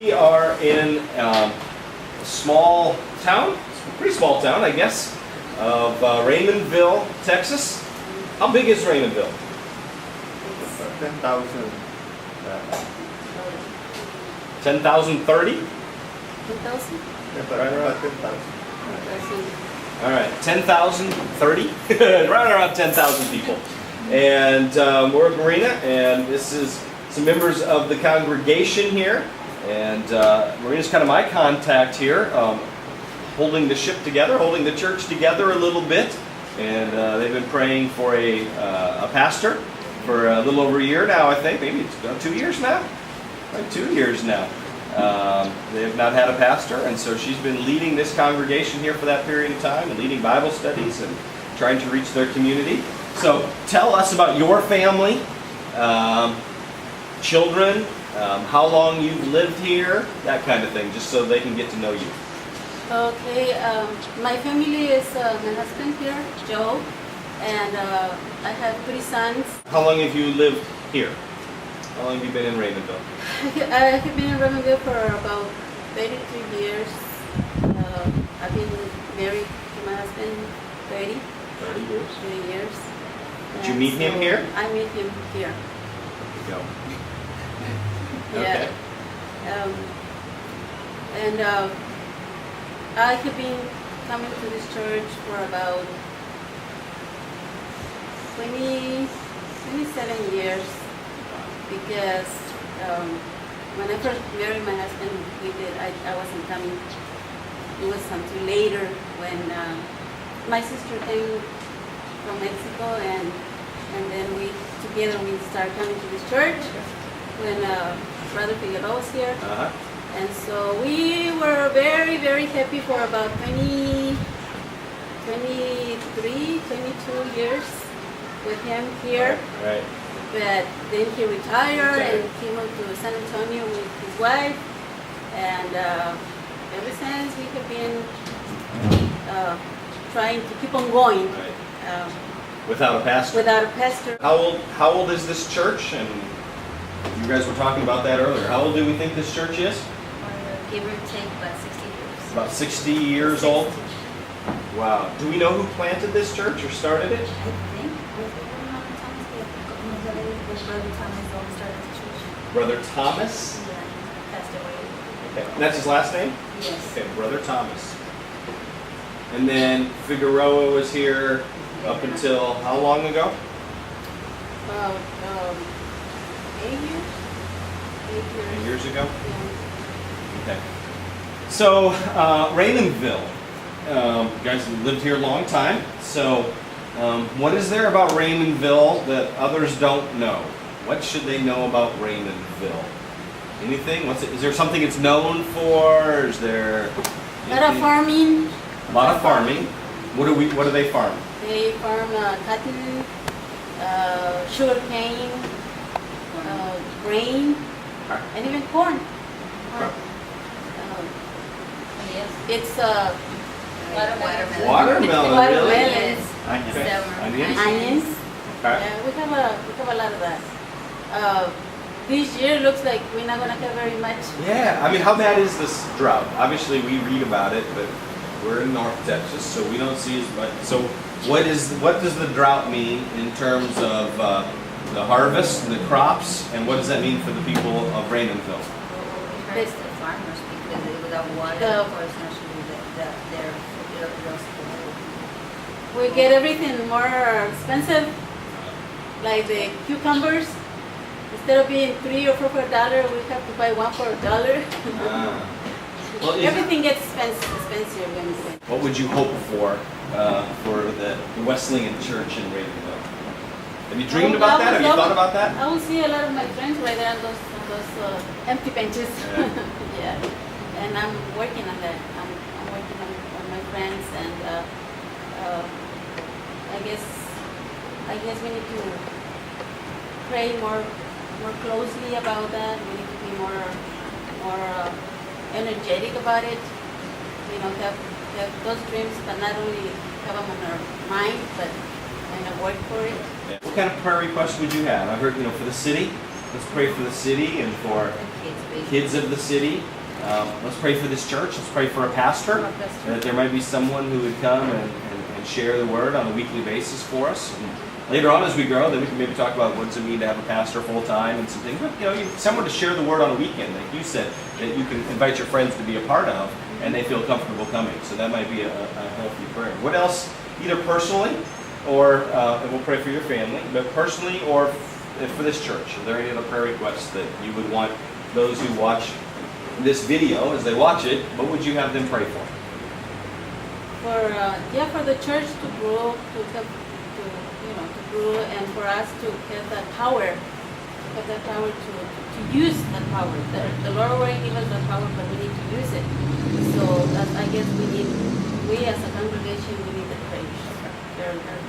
We are in a small town, pretty small town, I guess, of Raymondville, Texas. How big is Raymondville? 10,000. 10,030? 2,000? Right around 10,000. All right, 10,030? Right around 10,000 people. And we're at Marina, and this is some members of the congregation here. And Marina's kind of my contact here, holding the ship together, holding the church together a little bit. And they've been praying for a pastor for a little over a year now, I think. Maybe it's about 2 years now? Right, 2 years now. They have not had a pastor, and so she's been leading this congregation here for that period of time and leading Bible studies and trying to reach their community. So tell us about your family, children, how long you've lived here, that kind of thing, just so they can get to know you. Okay, my family is my husband here, Joe, and I have 3 sons. How long have you lived here? How long have you been in Raymondville? I have been in Raymondville for about 33 years. I've been married to my husband 30 years. 30 years. Did you meet him here? I met him here. There you go. Yeah. Okay. And I have been coming to this church for about 27 years because when I first married my husband, I wasn't coming. It was until later when my sister came from Mexico and then we started coming to this church when Brother Figueroa was here. Uh-huh. And so we were very, very happy for about 23, 22 years with him here. Right. But then he retired and he moved to San Antonio with his wife. And ever since we have been trying to keep on going. Right. Without a pastor. Without a pastor. How old is this church? And you guys were talking about that earlier. How old do we think this church is? Give or take about 60 years. About 60 years old? Wow. Do we know who planted this church or started it? I think Brother Thomas always started the church. Brother Thomas? Yeah, he passed away. Okay. And that's his last name? Yes. Okay, Brother Thomas. And then Figueroa was here up until how long ago? About 8 years. 8 years ago? Yeah. Okay. So, Raymondville. You guys have lived here a long time. So, what is there about Raymondville that others don't know? What should they know about Raymondville? Anything? Is there something it's known for? Is there A lot of farming. A lot of farming. What do they farm? They farm cotton, sugar cane, grain, and even corn. Yes. It's Watermelon. Watermelon, really? Watermelons. Okay. Onions? onions. Okay. Yeah, we have a lot of that. This year looks like we're not gonna have very much. Yeah, I mean, how bad is this drought? Obviously, we read about it, but we're in North Texas, so we don't see as much. So, what does the drought mean in terms of the harvest, the crops, and what does that mean for the people of Raymondville? It hurts the farmers because without water, of course, naturally, their We get everything more expensive, like the cucumbers. Instead of being $3 or $4, we have to buy one for $1. Well, Everything gets expensive when what would you hope for the Wesleyan Church in Raymondville? Have you dreamed about that? Have you thought about that? I will see a lot of my friends right there on those empty benches. Yeah. Yeah, and I'm working on that. I'm working on my friends, and I guess we need to pray more closely about that. We need to be more energetic about it. You know, have those dreams, but not only have them on our mind, but kind of work for it. Yeah. What kind of prayer requests would you have? I heard, for the city. Let's pray for the city and for kids. big. kids of the city. Let's pray for this church. Let's pray for a pastor. That there might be someone who would come and share the word on a weekly basis for us. And later on, as we grow, then we can maybe talk about what does it mean to have a pastor full time and some things. But someone to share the word on a weekend, like you said, that you can invite your friends to be a part of, and they feel comfortable coming. So that might be a healthy prayer. What else? Either personally, or and we'll pray for your family, but personally or for this church. Are there any other prayer requests that you would want those who watch this video, as they watch it, what would you have them pray for? For the church to grow, to grow, and for us to have that power, to use that power. The Lord already gave us the power, but we need to use it. So I guess we as a congregation, we need the prayer. Very, very.